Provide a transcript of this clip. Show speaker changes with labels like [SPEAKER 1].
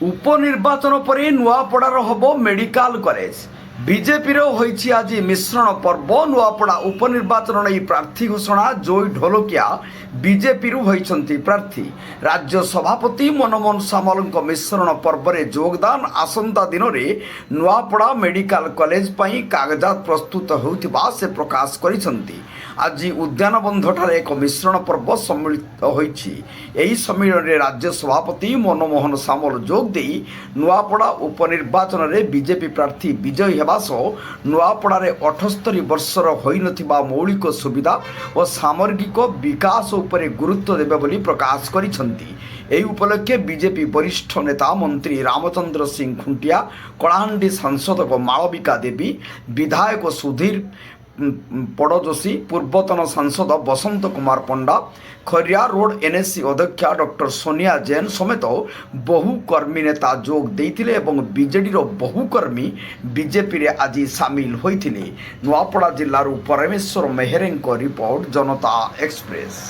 [SPEAKER 1] उपनिर्वाचन पर नुआपड़ार हम medical college BJP होईछि आज मिश्रण पर्व नुआपड़ा उपनिर्वाचन नहीं प्रार्थी घोषणा जोई ढोलकिया बीजेपी होईछंती प्रार्थी राज्य सभापति मनमोहन सामल मिश्रण पर्व में योगदान आसंता दिन में नुआपड़ा मेडिकल कॉलेज पई कागजात प्रस्तुत होउथिबा से प्रकाश करिसंती। आज उद्यान बंधठारे एक मिश्रण पर्व सम्मिलित होईछि। एही सम्मेलन में राज्य सभापति मनमोहन सामल जोग देई नुआपड़ा उपनिर्वाचन में बीजेपी प्रार्थी विजयी हेबा सह नुआपड़ारे 78 वर्षर होई नथिबा मौलिक सुविधा और सामग्रिक विकास उपरे गुरुत्व देबे बोली प्रकाश करिसंती। एही उपलक्षे बीजेपी वरिष्ठ नेता मंत्री रामचंद्र सिंह खुंटिया, कलाहांडी सांसद मालविका देवी, विधायक सुधीर पड़जोशी, पूर्वतन सांसद बसंत कुमार पंडा, खरिया रोड एनएससी अध्यक्षा डॉक्टर सोनिया जैन समेत बहु कर्मी नेता जोग देइथिले एवं बीजेडी बहु कर्मी बीजेपी रे आज सामिल होइथिले। नुआपड़ा जिल्लारू परमेश्वर मेहरेंको रिपोर्ट, जनता एक्सप्रेस।